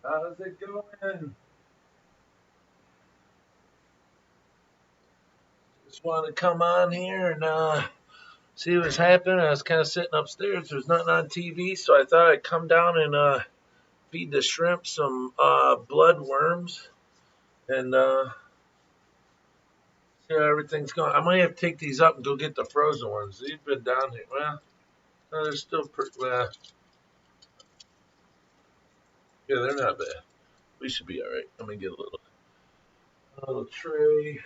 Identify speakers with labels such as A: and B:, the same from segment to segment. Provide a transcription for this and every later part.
A: How's it going? Just want to come on here and see what's happening. I was kind of sitting upstairs. There's nothing on TV, so I thought I'd come down and feed the shrimp some blood worms and see how everything's going. I might have to take these up and go get the frozen ones. These been down here. Well, no, they're still pretty. Well, yeah, they're not bad. We should be all right. Let me get a little tray.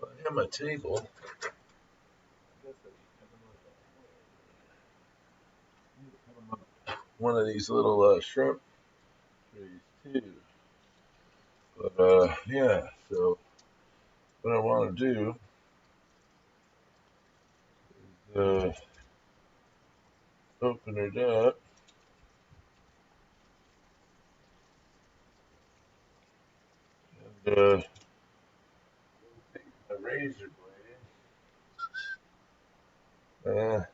A: I have my table. One of these little shrimp trays too. But yeah. So what I want to do is open it up and take my razor blade,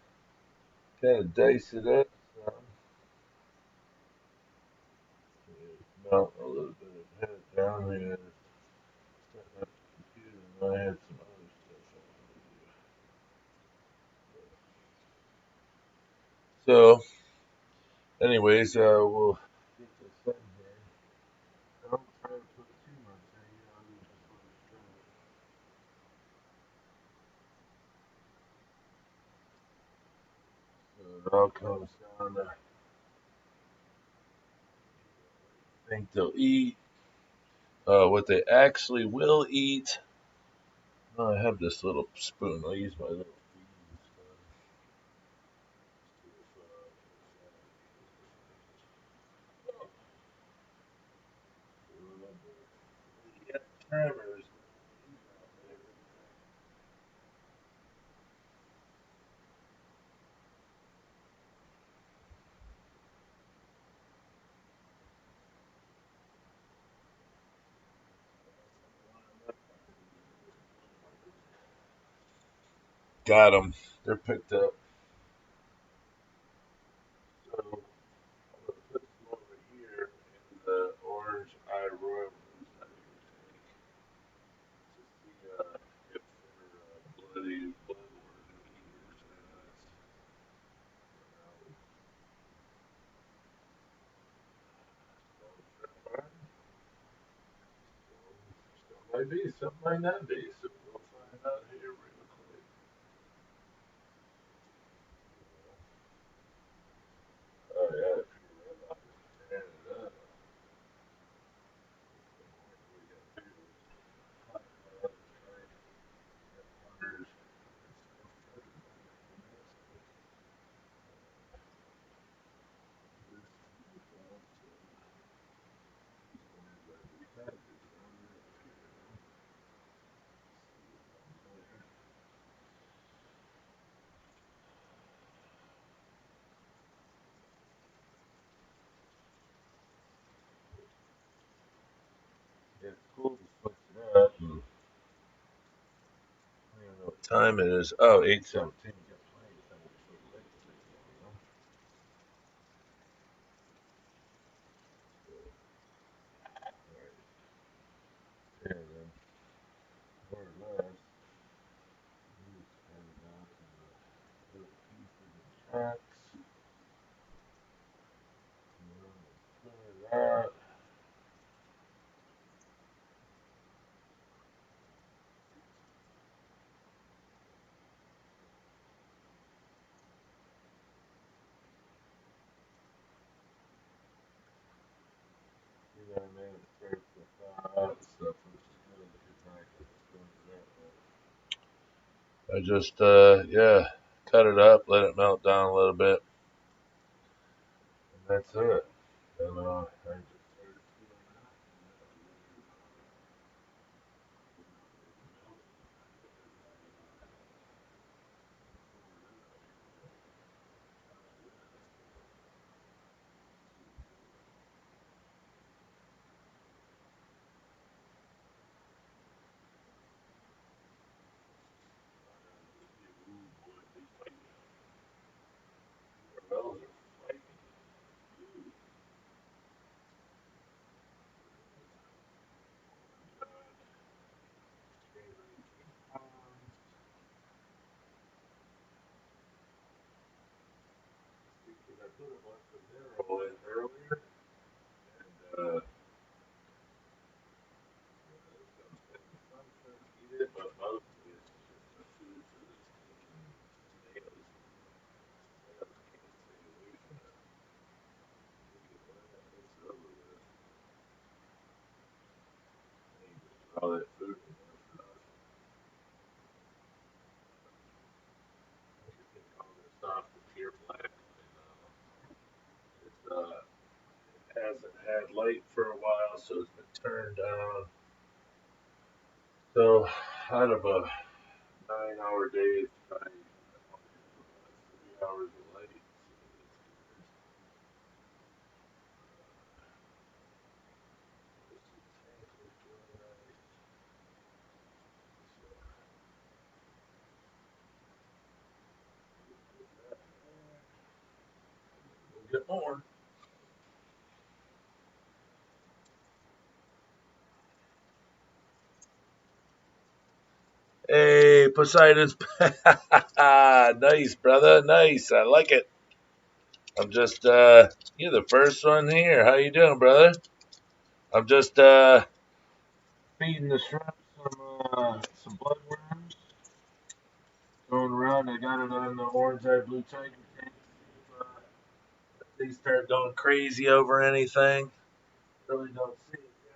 A: kind of dice it up some, melt a little bit of head down here. Setting up the computer, and I had some other stuff I want to do. So, anyways, we'll get this in here. I don't try to put too much in, you just let it so it all comes down to think they'll eat, what they actually will eat. Oh, I have this little spoon. I'll use my little feeding spoon. Timers. Got them. They're picked up. So I'm gonna put them over here in the orange eye royal that we take to see if they're bloody bloodworm eaters or not. Still might be, some might not be. So we'll find out here real quick. Oh yeah, tearing it up. It's cool to switch it up. I don't know what time it is. Oh, 8:17. Yeah, then more or less, you just cut it out into little pieces and chunks. And then clean it out. You know what I mean? It starts to thaw out and stuff, which is good if you're not going to spin it that way. I just, yeah, cut it up, let it melt down a little bit, and that's it. And I just started peeling out. put a bunch of mineral in earlier, and some fish eat it, but mostly it's just a food for the stinking tomatoes. Tomatoes can't stay away from it. They get wet, it's over with. And you just throw that food in there for nothing. You can call this off the pure black right now. It hasn't had light for a while, so it's been turned down. So out of a 9-hour day, it's probably only 3 hours of light. So that's good. This tank is doing right. So put that in there. We'll get more. Hey, Poseidon's nice, brother. Nice. I like it. I'm just you're the first one here. How you doing, brother? I'm just feeding the shrimp some bloodworms. Going around, I got it on the orange eye blue tiger tank. If they start going crazy over anything, really don't see it yet.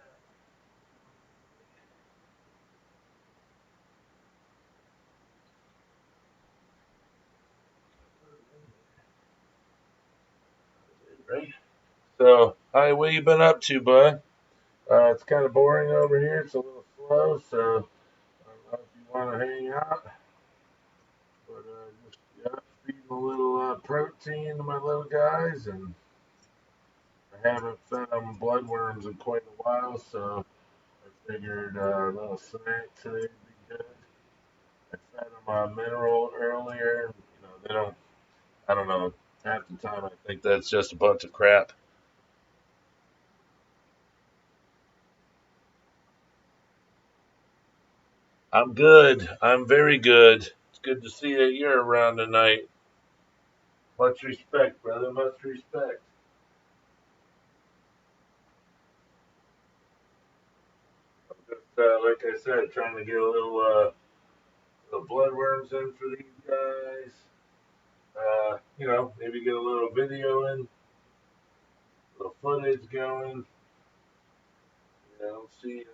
A: Right? So, hi, what you been up to, bud? It's kind of boring over here. It's a little slow, so I don't know if you want to hang out. But just yeah, feeding a little protein to my little guys, and I haven't fed them bloodworms in quite a while, so I figured a little snack today would be good. I fed them mineral earlier. You know, they don't. I don't know. Half the time, I think that's just a bunch of crap. I'm good. I'm very good. It's good to see that you're around tonight. Much respect, brother. Much respect. I'm just, like I said, trying to get a little bloodworms in for these guys. Maybe get a little video in, a little footage going. See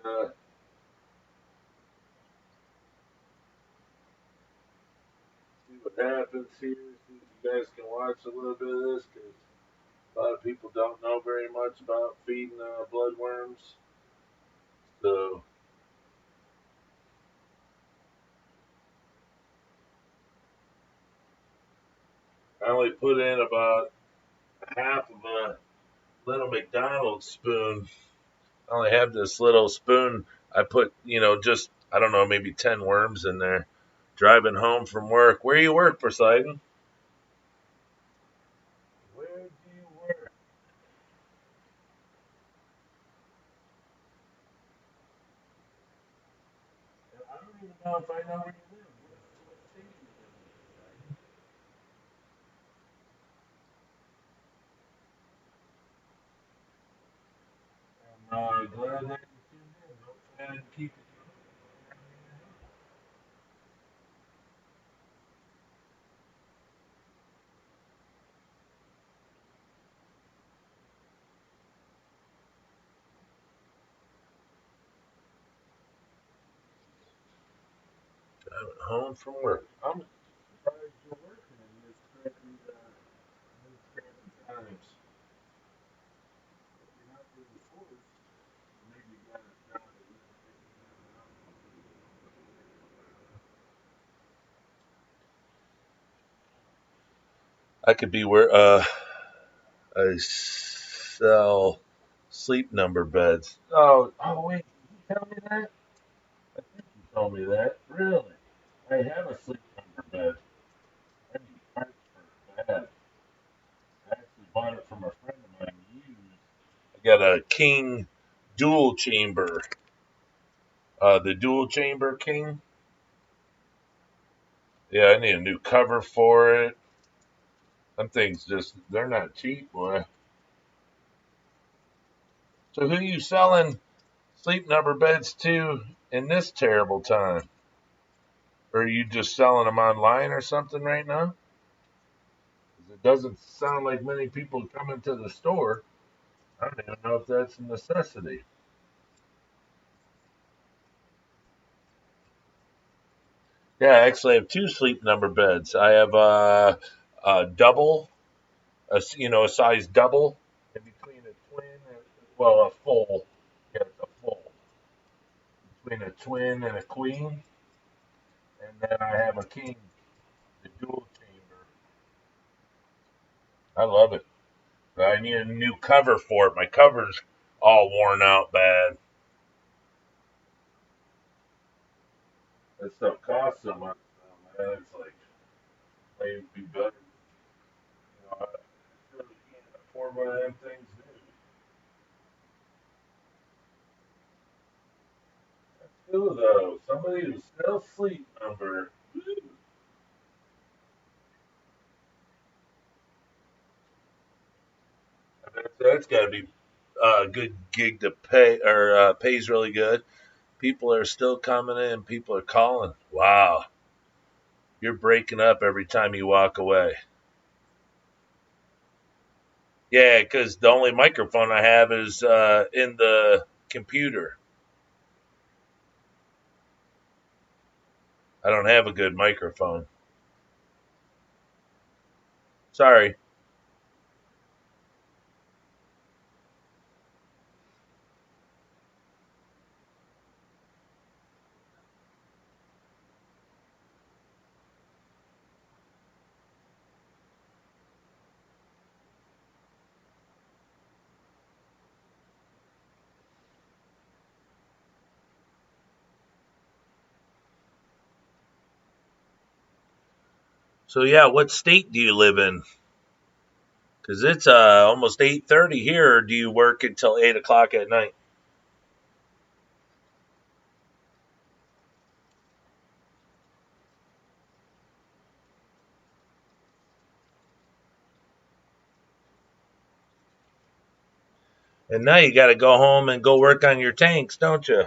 A: what happens here. See if you guys can watch a little bit of this, because a lot of people don't know very much about feeding bloodworms. So I only put in about half of a little McDonald's spoon. I only have this little spoon. I put, just, I don't know, maybe 10 worms in there. Driving home from work. Where you work, Poseidon? Where do you work? I don't even know if I know where you live. What city do you live in, Poseidon? I'm glad that you tuned in. Hopefully I can keep it going. Driving home from work. I'm surprised you're working in this crappy times. You're not being forced. Maybe you got a job that you don't think you have. I could be where I sell sleep number beds. Oh wait, did you tell me that? I think you told me that. Really? I have a sleep number bed. I need parts for a bed. I actually bought it from a friend of mine used. I got a king dual chamber. The dual chamber king. Yeah, I need a new cover for it. Them things just, they're not cheap, boy. So who you selling Sleep Number beds to in this terrible time? Or are you just selling them online or something right now? 'Cause it doesn't sound like many people coming to the store. I don't even know if that's a necessity. Yeah, I actually have two Sleep Number beds. I have a double, a size double, in between a twin, well, a full, yeah, it's a full, between a twin and a queen, and then I have a king, the dual chamber. I love it. But I need a new cover for it. My cover's all worn out bad. That stuff costs so much, though, man. It's like, maybe it'd be better. I really can't afford one of them things new. Still, though, somebody who sells Sleep Number. That's got to be a good gig to pay, or pays really good. People are still coming in. People are calling. Wow, you're breaking up every time you walk away. Yeah, because the only microphone I have is in the computer. I don't have a good microphone. Sorry. So yeah, what state do you live in? Because it's almost 8:30 here. Or do you work until 8 o'clock at night? And now you got to go home and go work on your tanks, don't you?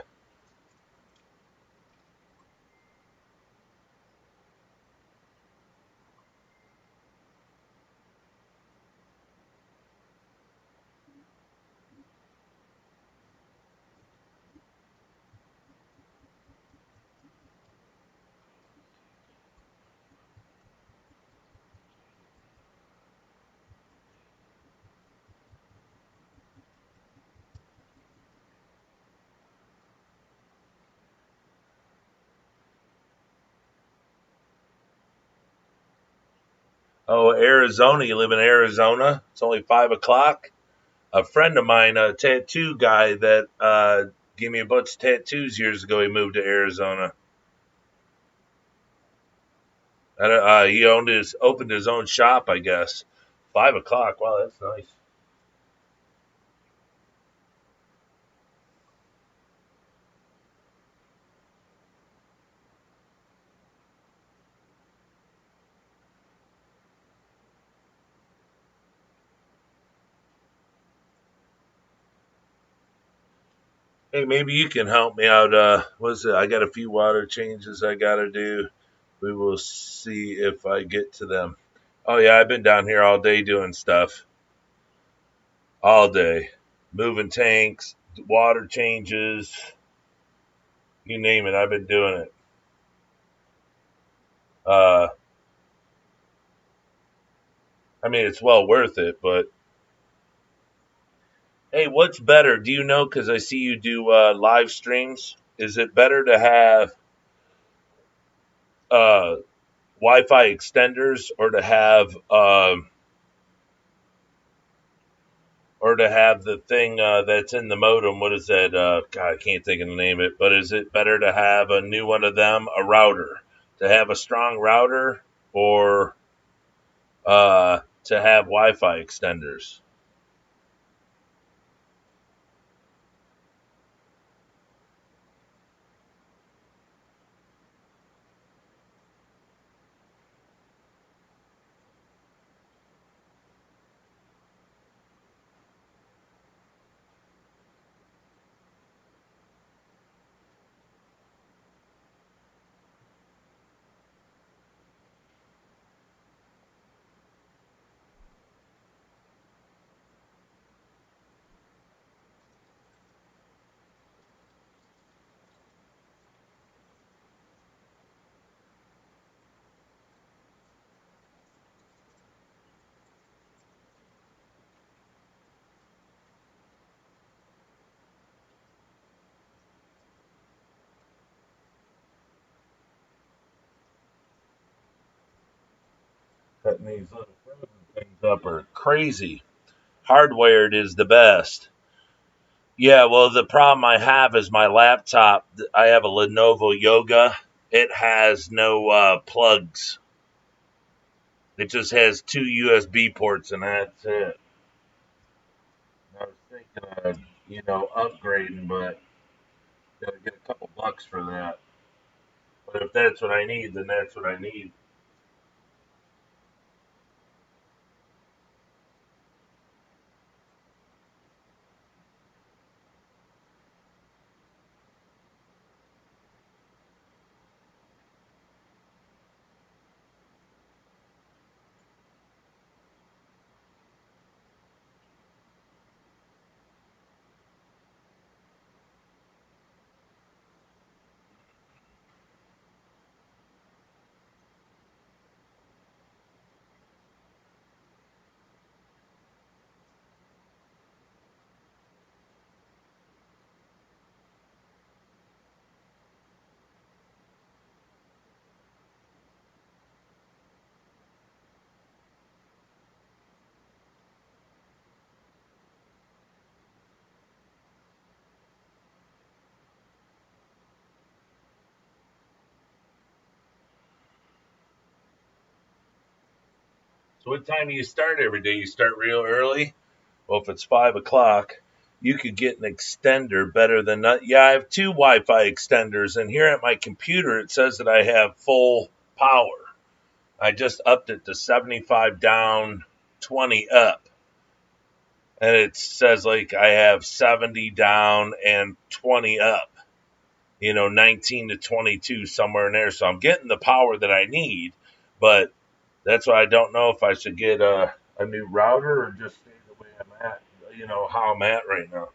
A: Oh, Arizona. You live in Arizona? It's only 5 o'clock. A friend of mine, a tattoo guy that gave me a bunch of tattoos years ago, he moved to Arizona. And, he opened his own shop, I guess. 5 o'clock. Wow, that's nice. Hey, maybe you can help me out. What's it? I got a few water changes I got to do. We will see if I get to them. Oh yeah, I've been down here all day doing stuff. All day, moving tanks, water changes, you name it. I've been doing it. Uh, I mean, it's well worth it. But hey, what's better? Do you know? Because I see you do live streams. Is it better to have uh, Wi-Fi extenders or to have the thing that's in the modem? What is that? God, I can't think of the name of it. But is it better to have a new one of them, a router, to have a strong router, or to have Wi-Fi extenders? Cutting these little frozen things up are crazy. Hardwired is the best. Yeah, well, the problem I have is my laptop. I have a Lenovo Yoga. It has no plugs. It just has two USB ports, and that's it. I was thinking of, upgrading, but gotta get a couple bucks for that. But if that's what I need, then that's what I need. So what time do you start every day? You start real early? Well, if it's 5 o'clock, you could get an extender better than that. Yeah, I have two Wi-Fi extenders, and here at my computer it says that I have full power. I just upped it to 75 down, 20 up, and it says like I have 70 down and 20 up. 19 to 22 somewhere in there. So I'm getting the power that I need, but that's why I don't know if I should get a new router or just stay the way I'm at. How I'm at right now.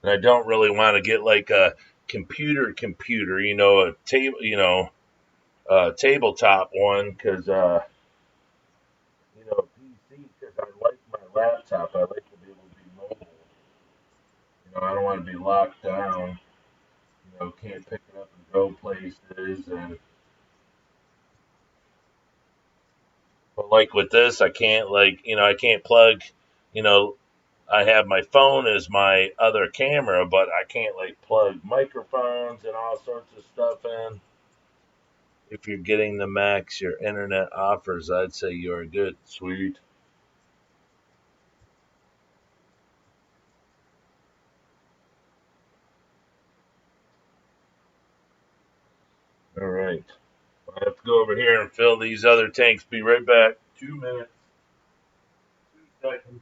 A: And I don't really want to get like a computer, a table, tabletop one because PC because I like my laptop. I like to be able to be mobile. I don't want to be locked down. Can't pick it up and go places. And but like with this, I can't I can't plug. You know, I have my phone as my other camera, but I can't like plug microphones and all sorts of stuff in. If you're getting the max your internet offers, I'd say you're good. Sweet. All right. I have to go over here and fill these other tanks. Be right back. 2 minutes, 2 seconds.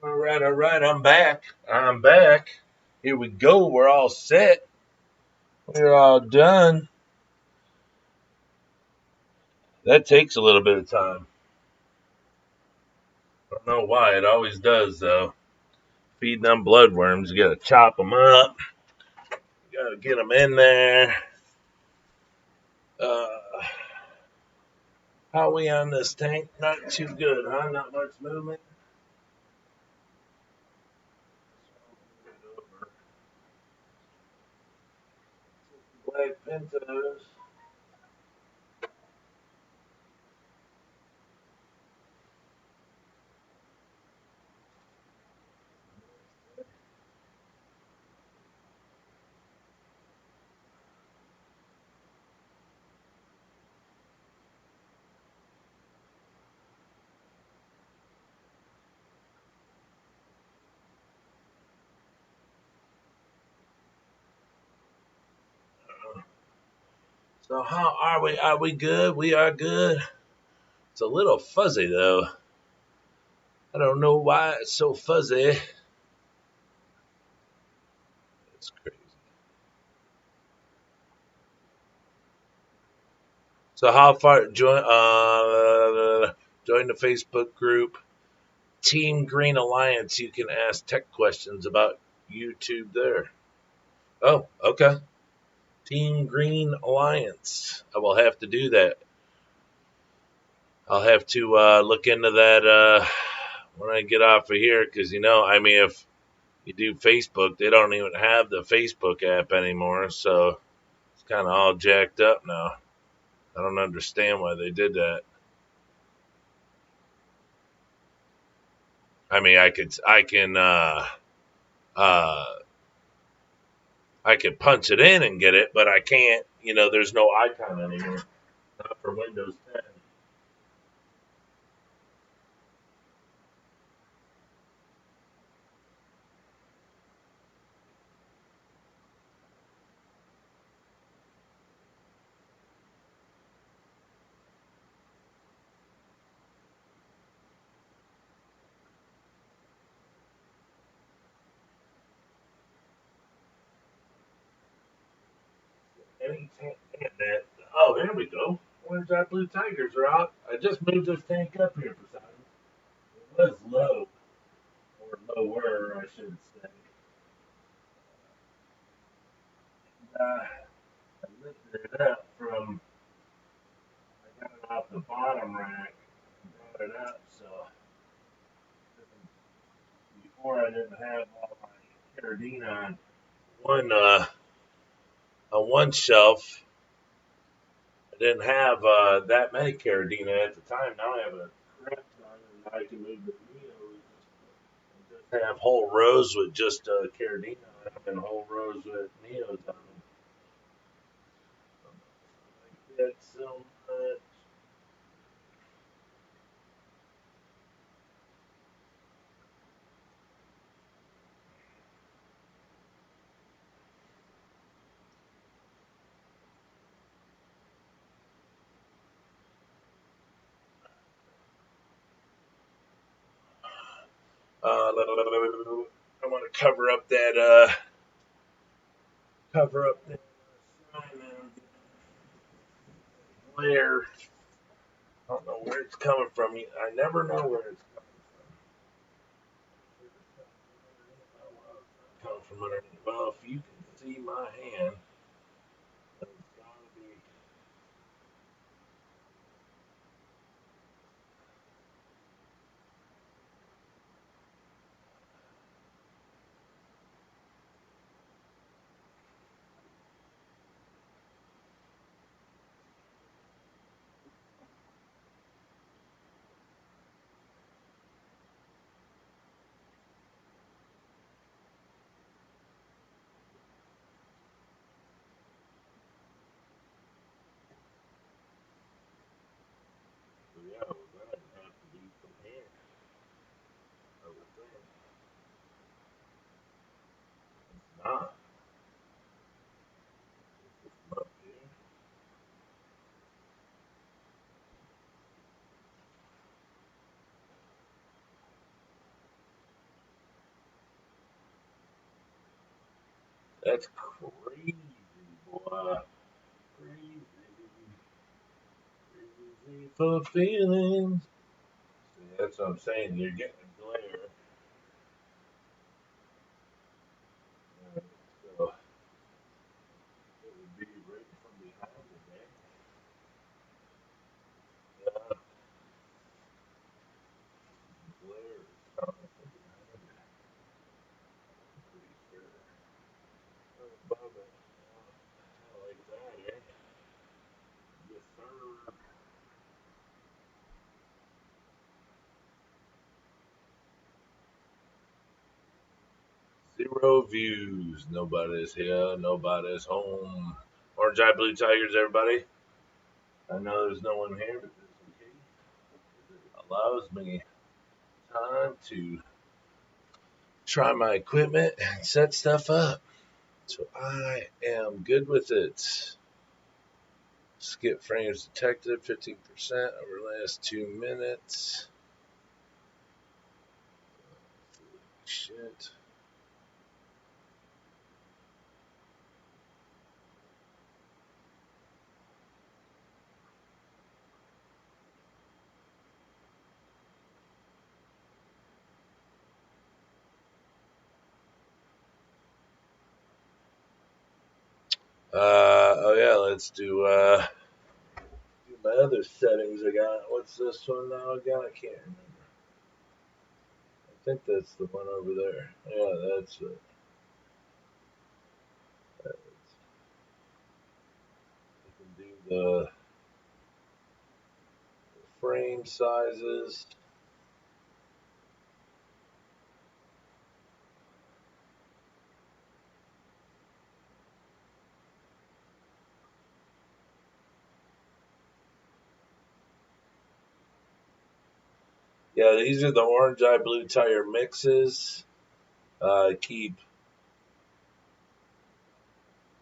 A: All right, all right. I'm back. I'm back. Here we go. We're all set. We're all done. That takes a little bit of time. I don't know why. It always does, though. Feeding them bloodworms, you gotta chop them up. You Gotta get them in there. How are we on this tank? Not too good, huh? Not much movement. Black Pintos. So how are we? Are we good? We are good. It's a little fuzzy though. I don't know why it's so fuzzy. It's crazy. So how far join the Facebook group Team Green Alliance. You can ask tech questions about YouTube there. Oh, okay. Team Green Alliance. I will have to do that. I'll have to look into that when I get off of here because, I mean, if you do Facebook, they don't even have the Facebook app anymore. So it's kind of all jacked up now. I don't understand why they did that. I mean, uh, I can punch it in and get it, but I can't. There's no icon anymore. Not for Windows 10. Any tank that. Oh, there we go. Where's that blue tigers are out? I just moved this tank up here for something. It was low, or lower, I should say. I lifted it up from. I got it off the bottom rack and brought it up. So before I didn't have all my carabiner one on one shelf. I didn't have that many carabiner at the time. Now I have a crap ton, and I can move the Neos. Just have whole rows with just carabiner on them and whole rows with Neos on them. I like that so much. I want to cover up that sign and glare. I don't know where it's coming from. I never know where it's coming from underneath. Well, if you can see my hand, then it's gotta be. Yeah, well, that'd have to be from here. I would think. It's not. It's from up here. That's crazy, boy. Crazy. Crazy for feelings. See, that's what I'm saying. You're getting a glare. Alright, so Row views. Nobody's here. Nobody's home. Orange Eye Blue Tigers, everybody. I know there's no one here, but that's okay. It allows me time to try my equipment and set stuff up. So I am good with it. Skip frames detected 15% over the last 2 minutes. Shit. Oh yeah, let's do my other settings I got. What's this one now again? I can't remember. I think that's the one over there. Yeah, that's it. I can do the frame sizes. Yeah, these are the Orange Eye Blue Tiger mixes. Keep,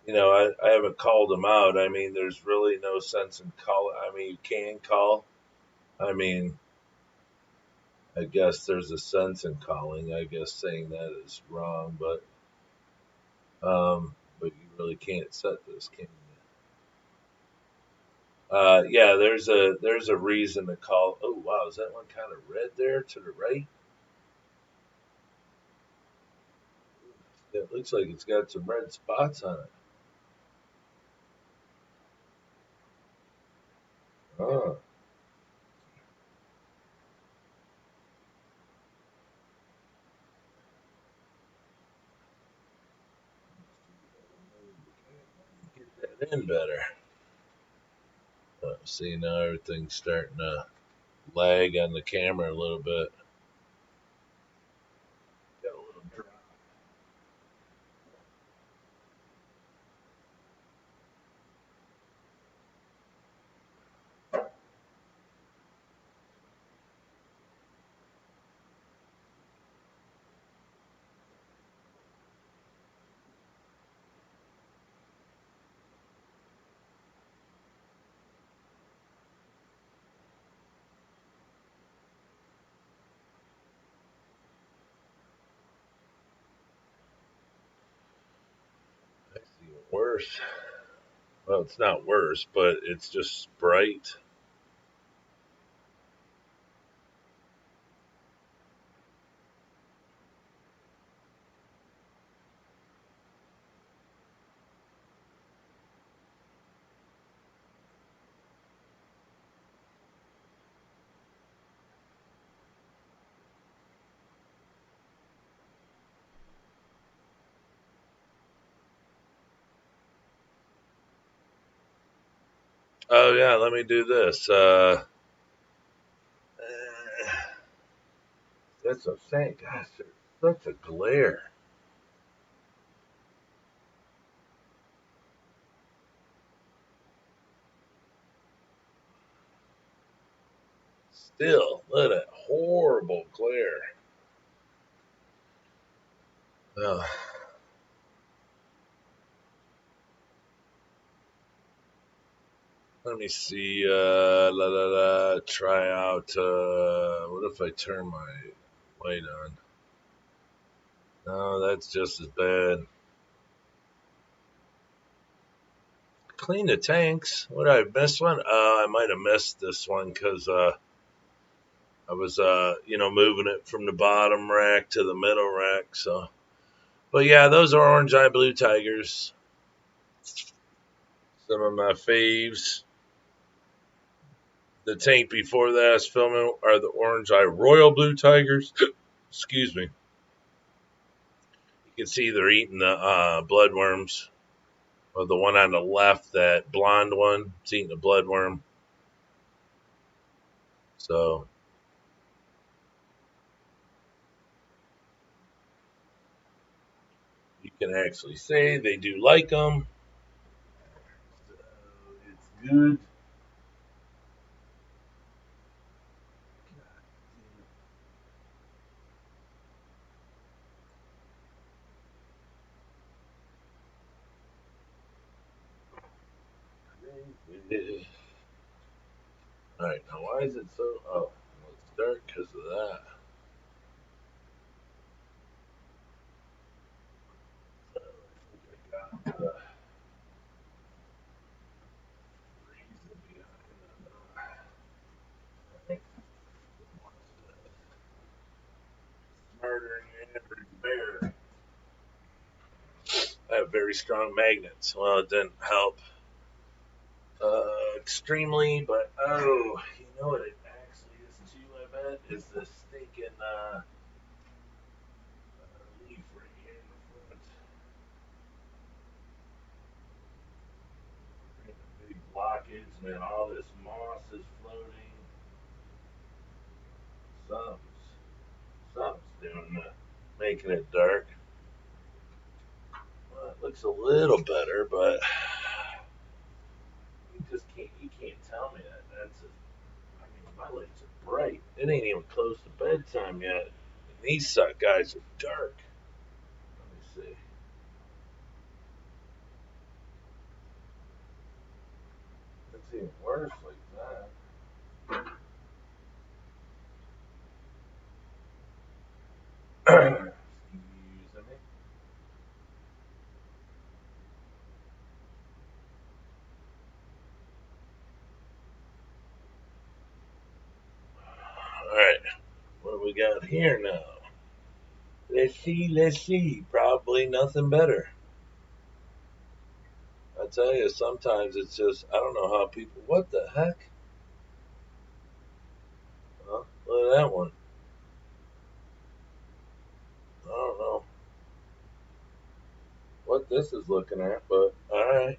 A: I haven't called them out. I mean, there's really no sense in calling. I mean, you can call. I mean, I guess there's a sense in calling. I guess saying that is wrong, but you really can't set this, can you? Yeah, there's a reason to call. Oh wow, is that one kind of red there to the right? It looks like it's got some red spots on it. Oh, get that in better. See, now everything's starting to lag on the camera a little bit. Got a little drop. It's even worse. Well, it's not worse, but it's just bright. Oh yeah, let me do this. That's what I'm saying. Gosh, there's such a glare. Still, look at that horrible glare. Oh, let me see. La la la. Try out. What if I turn my light on? No, that's just as bad. Clean the tanks. What did I miss one? I might have missed this one because I was moving it from the bottom rack to the middle rack. So, but yeah, those are Orange Eye Blue Tigers. Some of my faves. The tank before that I was filming are the Orange Eye Royal Blue Tigers. Excuse me. You can see they're eating the bloodworms. Or the one on the left, that blonde one, it's eating a bloodworm. So, can actually say they do like them. So it's good. Alright, now why is it so. Oh, well, it's dark because of that. So I think I got the reason behind it. Smarter than the average bear. I have very strong magnets. Well, it didn't help extremely, but oh, you know what it actually is too, I bet, is the stinking leaf right here in the front. A big blockage, and then all this moss is floating. Something's doing making it dark. Well, it looks a little better, but you can't tell me that. I mean, my lights are bright. It ain't even close to bedtime yet. And these guys are dark. Let me see. It's even worse like that. Excuse me. Alright, what do we got here now? Let's see. Probably nothing better. I tell you, sometimes it's just, I don't know how people, what the heck? Huh? Look at that one. I don't know what this is looking at, but alright.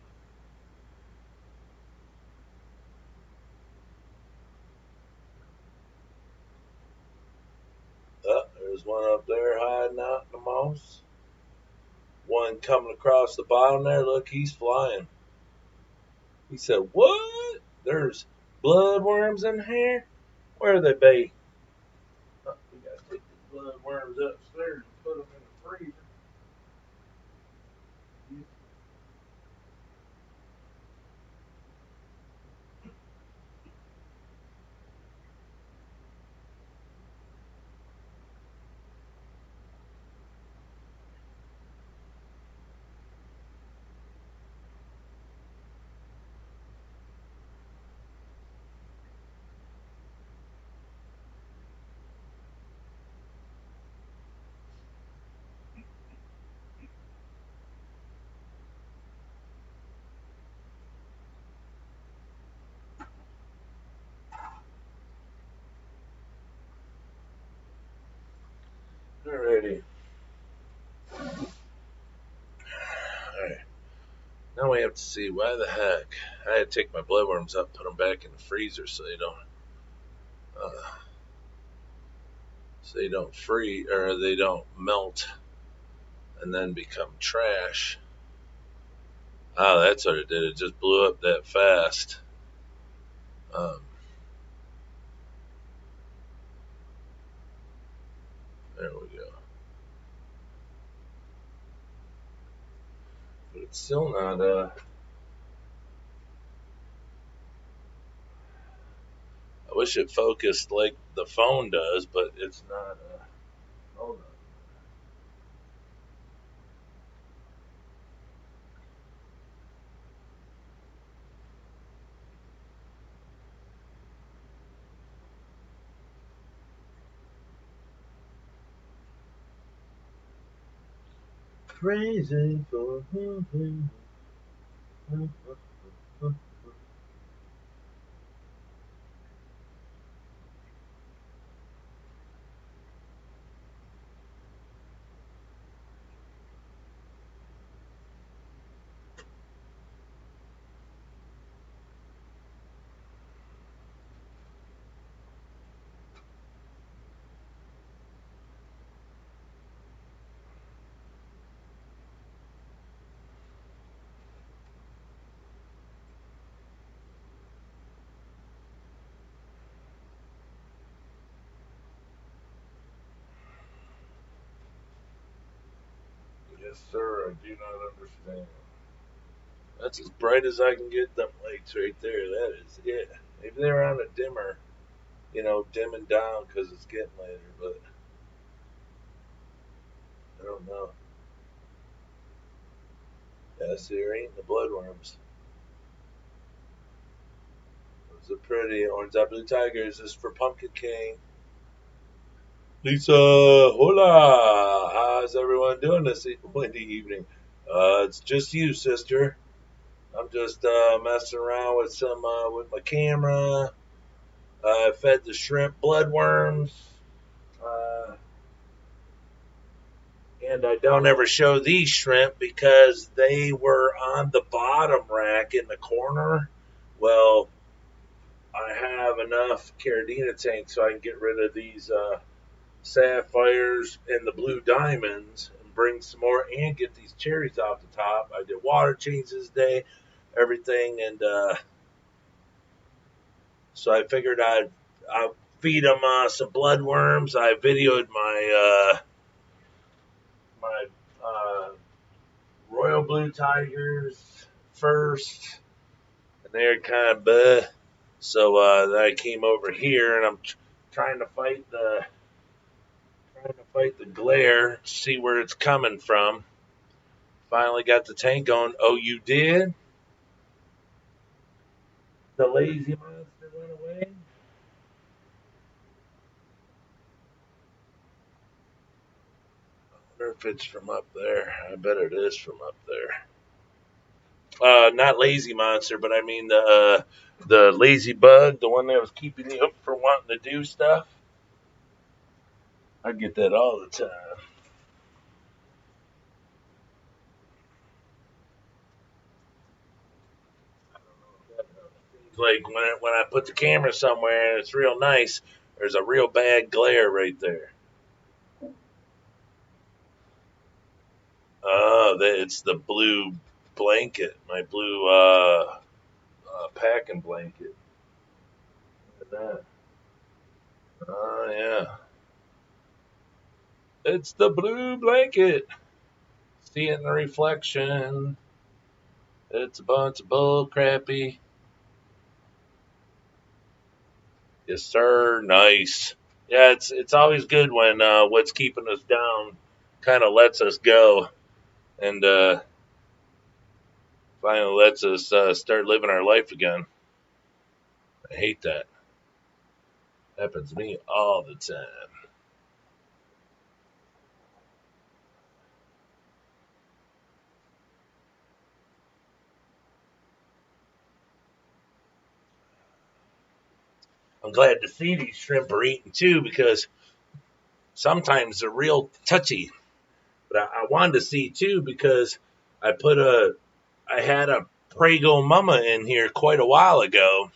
A: There's one up there hiding out in the moss. One coming across the bottom there. Look, he's flying. He said, "What? There's bloodworms in here? Where they be?" Oh, we gotta take the bloodworms upstairs and put them in the freezer. Alrighty. Alright. Now we have to see why the heck I had to take my bloodworms up, put them back in the freezer uh, so they don't freeze or they don't melt and then become trash. Oh, that's what it did. It just blew up that fast. Um, there we go. But it's still not. I wish it focused like the phone does, but it's not. Hold on. Crazy for Yes, sir. I do not understand. That's as bright as I can get them lights right there. That is it. Maybe they're on a dimmer, dimming down because it's getting later, but I don't know. Yeah, see, they're eating the bloodworms. Those are pretty. Orange Eye Blue Tigers. This is for Pumpkin King. Lisa, hola. How's everyone doing this windy evening? It's just you, sister. I'm just messing around with with my camera. I fed the shrimp bloodworms. Uh, and I don't ever show these shrimp because they were on the bottom rack in the corner. Well, I have enough Caridina tanks so I can get rid of these sapphires and the blue diamonds and bring some more and get these cherries off the top. I did water changes today, everything, and so I figured I'd feed them some bloodworms. I videoed my royal blue tigers first, and they're kind of bleh. So then I came over here and I'm trying to fight the glare, see where it's coming from. Finally got the tank going. Oh, you did? The lazy monster went away? I wonder if it's from up there. I bet it is from up there. Not lazy monster, but I mean the lazy bug, the one that was keeping you up for wanting to do stuff. I get that all the time. Like when I put the camera somewhere and it's real nice, there's a real bad glare right there. Oh, it's the blue blanket, my blue packing blanket. Look at that. Oh yeah, it's the blue blanket. See it in the reflection. It's a bunch of bull crappy. Yes, sir. Nice. Yeah, it's always good when what's keeping us down kind of lets us go and finally lets us start living our life again. I hate that. Happens to me all the time. I'm glad to see these shrimp are eating too because sometimes they're real touchy. But I wanted to see too because I put I had a Prego mama in here quite a while ago,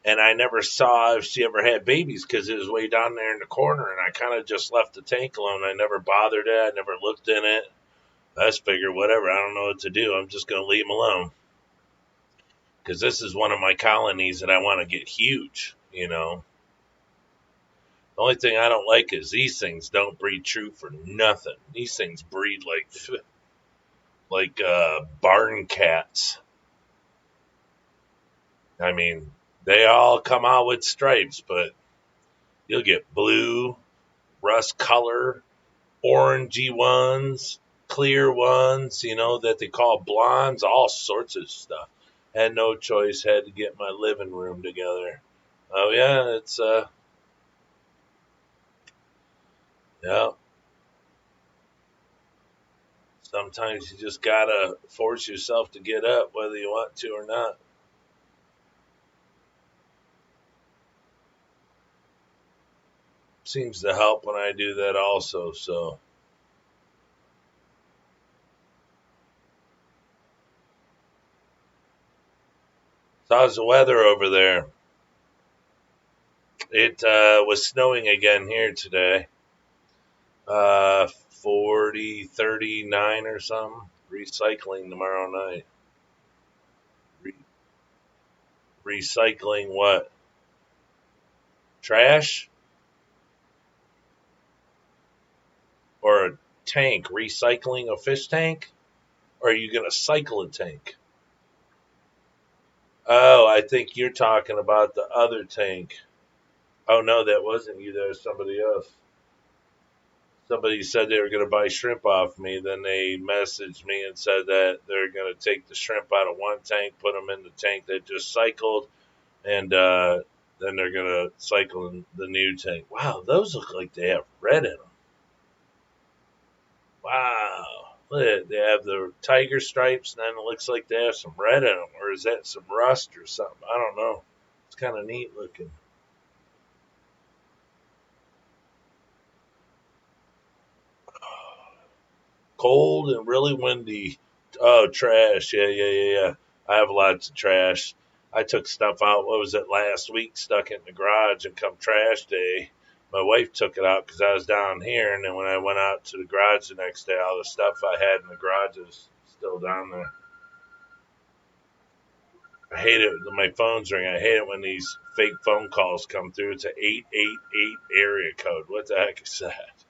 A: and I never saw if she ever had babies because it was way down there in the corner, and I kind of just left the tank alone. I never bothered it. I never looked in it. I just figured, whatever, I don't know what to do. I'm just going to leave them alone because this is one of my colonies that I want to get huge. The only thing I don't like is these things don't breed true for nothing. These things breed like barn cats. I mean, they all come out with stripes, but you'll get blue, rust color, orangey ones, clear ones, that they call blondes, all sorts of stuff. Had no choice, had to get my living room together. Oh yeah, it's yeah. Sometimes you just gotta force yourself to get up whether you want to or not. Seems to help when I do that also, so how's the weather over there? It was snowing again here today. 40, 39 or something. Recycling tomorrow night. Re- recycling what? Trash? Or tank? Recycling a fish tank? Or are you going to cycle a tank? Oh, I think you're talking about the other tank. Oh, no, that wasn't you. That was somebody else. Somebody said they were going to buy shrimp off me. Then they messaged me and said that they're going to take the shrimp out of one tank, put them in the tank that just cycled, and then they're going to cycle in the new tank. Wow, those look like they have red in them. Wow. Look at it. They have the tiger stripes, and then it looks like they have some red in them. Or is that some rust or something? I don't know. It's kind of neat looking. Cold and really windy. Oh, trash. Yeah. I have lots of trash. I took stuff out, what was it, last week, stuck it in the garage, and come trash day, my wife took it out because I was down here, and then when I went out to the garage the next day, all the stuff I had in the garage is still down there. I hate it when my phone's ring. I hate it when these fake phone calls come through. It's an 888 area code. What the heck is that?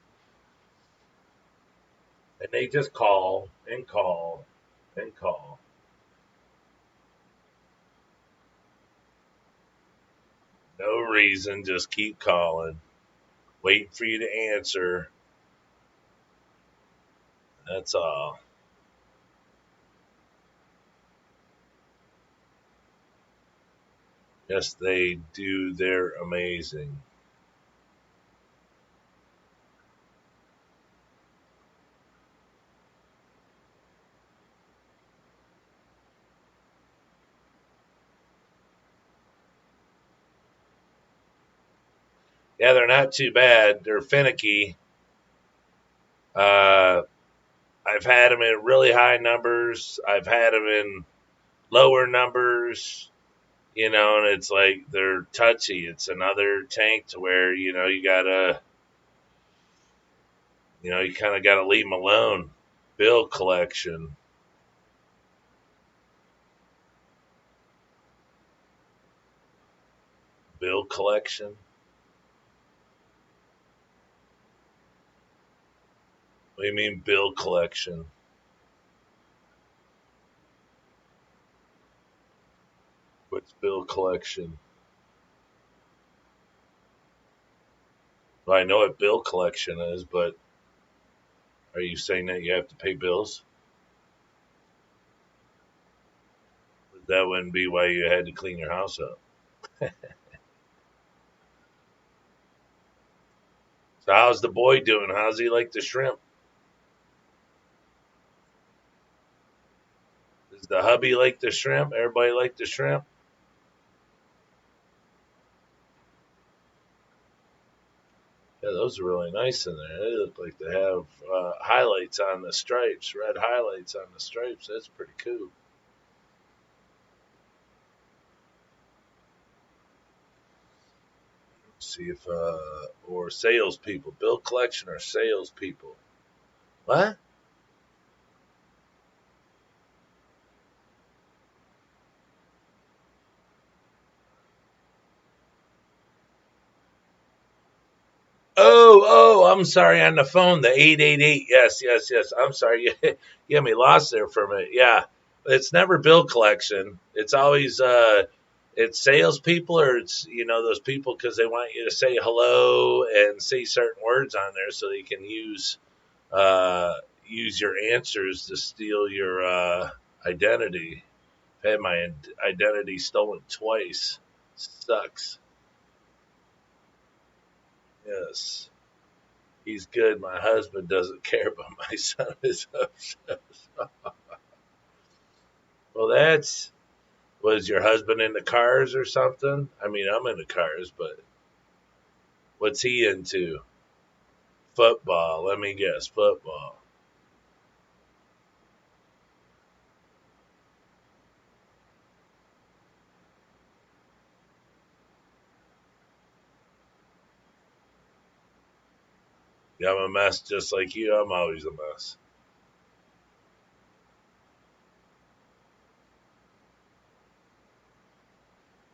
A: And they just call and call and call. No reason, just keep calling, waiting for you to answer. That's all. Yes, they do. They're amazing. Yeah, they're not too bad. They're finicky. Uh, I've had them in really high numbers. I've had them in lower numbers. And it's like they're touchy. It's another tank to where you kind of gotta leave them alone. Bill collection, bill collection. What do you mean bill collection? What's bill collection? Well, I know what bill collection is, but are you saying that you have to pay bills? That wouldn't be why you had to clean your house up. So how's the boy doing? How's he like the shrimp? Does the hubby like the shrimp? Everybody like the shrimp? Yeah, those are really nice in there. They look like they have highlights on the stripes, red highlights on the stripes. That's pretty cool. See if or salespeople, bill collection or salespeople. What? Oh, I'm sorry. On the phone, the 888. Yes. I'm sorry. You got me lost there for a minute. Yeah, it's never bill collection. It's always it's salespeople, or it's those people because they want you to say hello and say certain words on there so they can uh, use your answers to steal your identity. I've had my identity stolen twice. Sucks. Yes. He's good. My husband doesn't care, but my son is upset. Well, was your husband into cars or something? I mean, I'm into cars, but what's he into? Football. Let me guess, football. Yeah, I'm a mess just like you. I'm always a mess.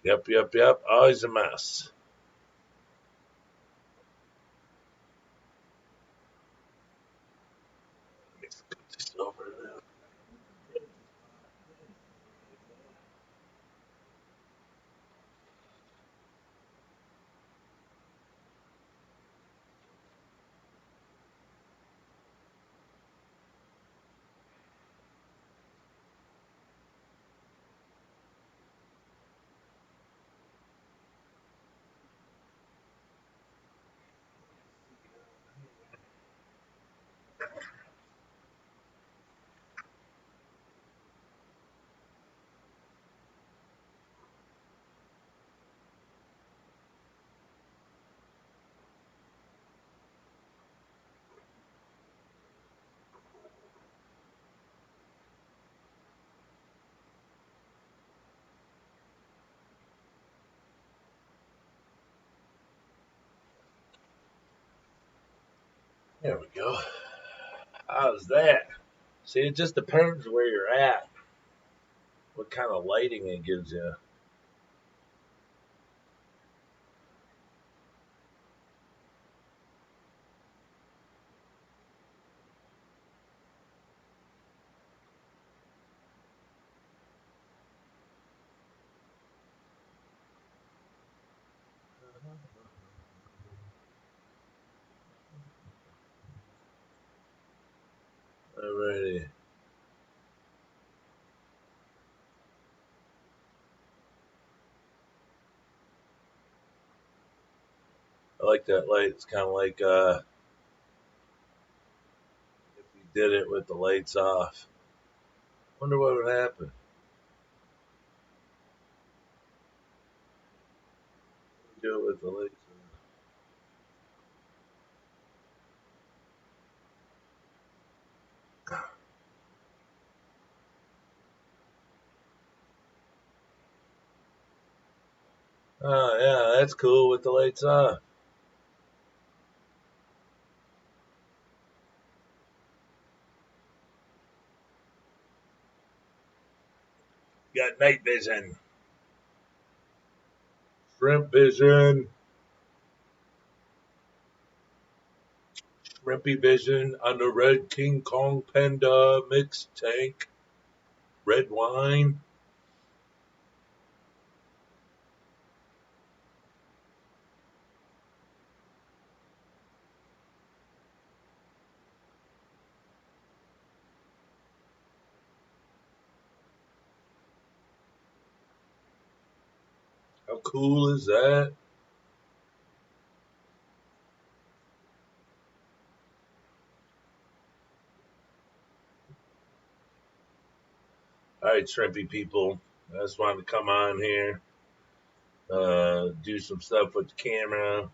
A: Yep. Always a mess. There we go. How's that? See, it just depends where you're at, what kind of lighting it gives you. Alrighty. I like that light. It's kind of like if we did it with the lights off. Wonder what would happen. Do it with the lights on. Oh yeah, that's cool with the lights off. You got night vision, shrimp vision, shrimpy vision on the red King Kong Panda mixed tank, red wine. How cool is that? All right, shrimpy people. I just wanted to come on here, do some stuff with the camera,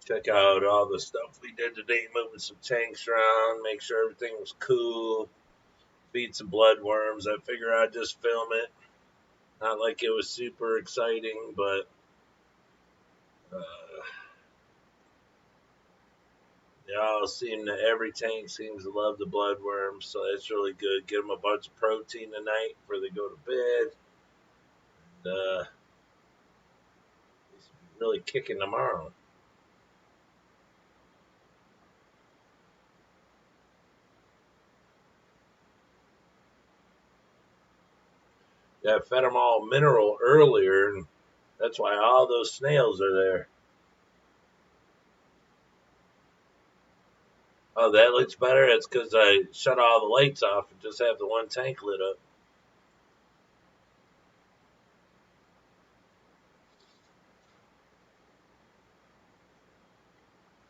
A: check out all the stuff we did today, moving some tanks around, make sure everything was cool, feed some bloodworms. I figure I'd just film it. Not like it was super exciting, but they all seem to, every tank seems to love the bloodworms, so that's really good. Get them a bunch of protein tonight before they go to bed. And, really kicking tomorrow. Yeah, I fed them all mineral earlier, and that's why all those snails are there. Oh, that looks better. It's because I shut all the lights off and just have the one tank lit up.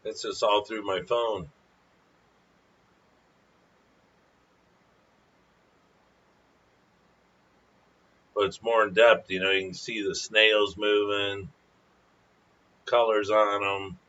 A: It's just all through my phone, but it's more in depth. You know, you can see the snails moving, colors on them.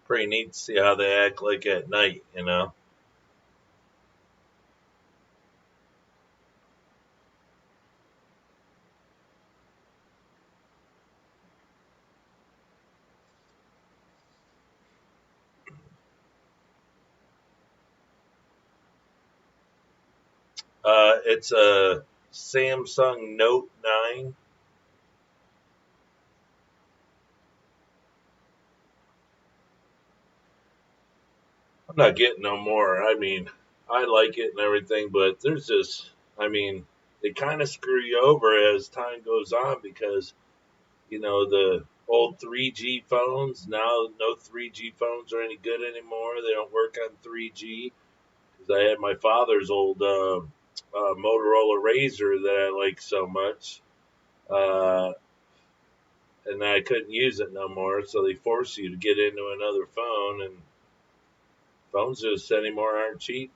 A: Pretty neat to see how they act like at night. You know. It's a Samsung Note 9. I'm not getting no more. I mean, I like it and everything, but there's just, I mean, they kind of screw you over as time goes on because, you know, the old 3G phones, now no 3G phones are any good anymore. They don't work on 3G. Because I had my father's old Motorola Razor that I liked so much. Uh, and I couldn't use it no more, so they force you to get into another phone, and phones just anymore aren't cheap.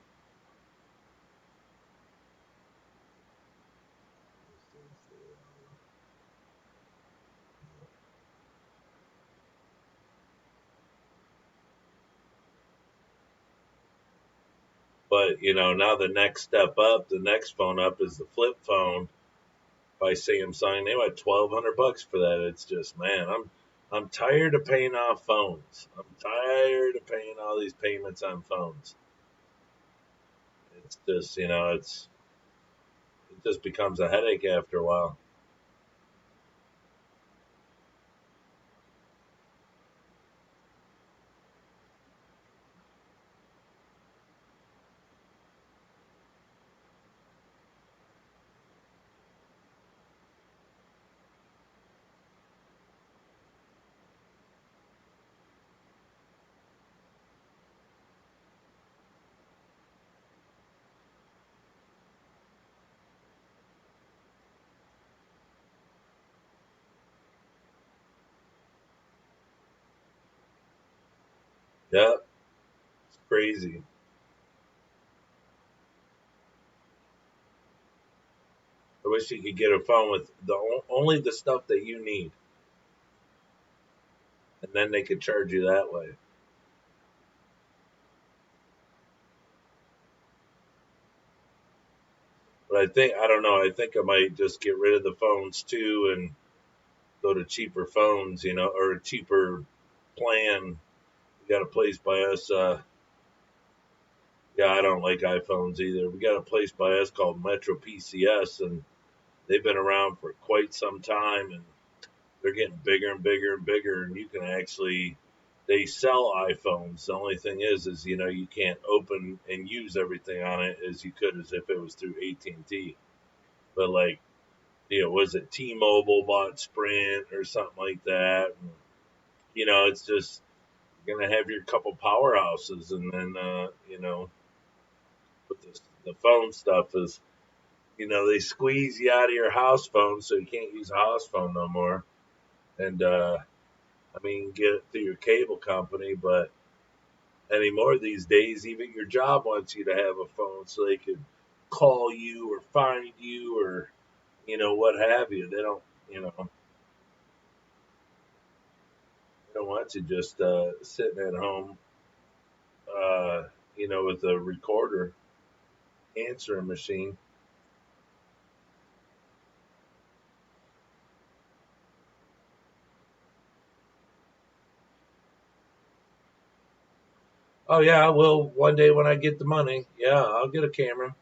A: But now the next step up, the next phone up is the flip phone by Samsung. They want $1,200 for that. It's just, man, I'm tired of paying off phones. I'm tired of paying all these payments on phones. It's just, it just becomes a headache after a while. Yep, it's crazy. I wish you could get a phone with only the stuff that you need, and then they could charge you that way. But I don't know. I think I might just get rid of the phones too and go to cheaper phones, or a cheaper plan. We got a place by us. Yeah, I don't like iPhones either. We got a place by us called Metro PCS, and they've been around for quite some time, and they're getting bigger and bigger and bigger. And you can actually, they sell iPhones. The only thing is you can't open and use everything on it as you could as if it was through AT&T. But like, was it T-Mobile bought Sprint or something like that? And, it's just you're gonna have your couple powerhouses, and then with the phone stuff is they squeeze you out of your house phone, so you can't use a house phone no more. And I mean, get it through your cable company, but anymore these days, even your job wants you to have a phone so they can call you or find you or what have you. They don't want you just sitting at home, uh, with a recorder answering machine. Oh yeah, well, one day when I get the money, yeah, I'll get a camera.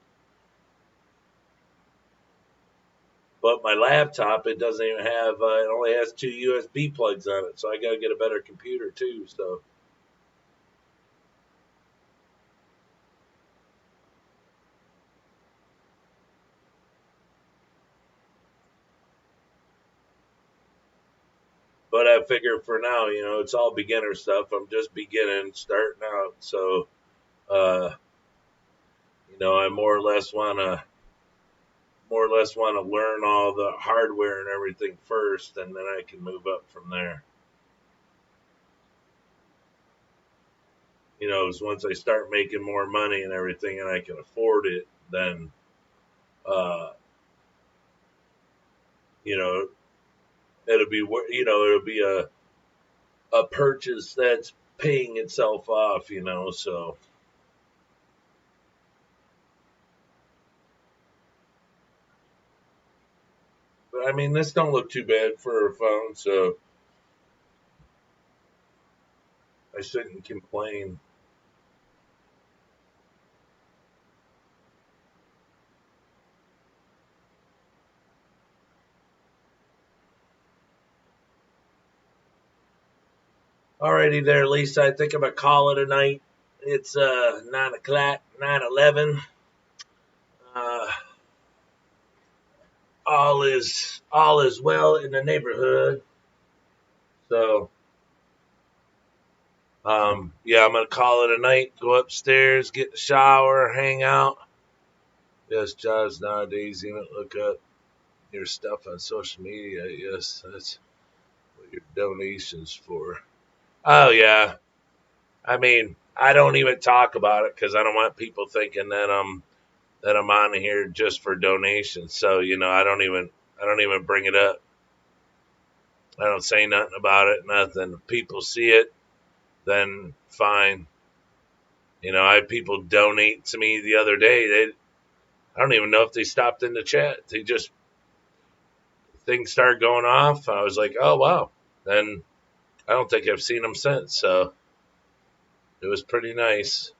A: But my laptop, it doesn't even have. It only has two USB plugs on it, so I got to get a better computer too. So, but I figure for now, it's all beginner stuff. I'm just beginning, starting out. So, uh, I more or less want to learn all the hardware and everything first, and then I can move up from there. 'Cause once I start making more money and everything, and I can afford it, then uh, you know, it'll be a purchase that's paying itself off. So, but I mean, this don't look too bad for a phone, so I shouldn't complain. Alrighty there, Lisa. I think I'm gonna call it a night. It's 9 o'clock, 9:11. Uh, all is well in the neighborhood. So, yeah, I'm gonna call it a night. Go upstairs, get the shower, hang out. Yes, jobs nowadays, look up your stuff on social media. Yes, that's what your donations for. Oh yeah, I mean, I don't even talk about it because I don't want people thinking that I'm on here just for donations. So I don't even bring it up. I don't say nothing about it. Nothing. If people see it, then fine. I had people donate to me the other day. I don't even know if they stopped in the chat. They just, things started going off. I was like, oh, wow. Then I don't think I've seen them since. So it was pretty nice.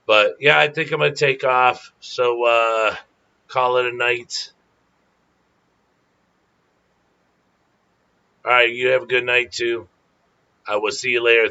A: But yeah, I think I'm going to take off. So call it a night. All right. You have a good night too. I will see you later.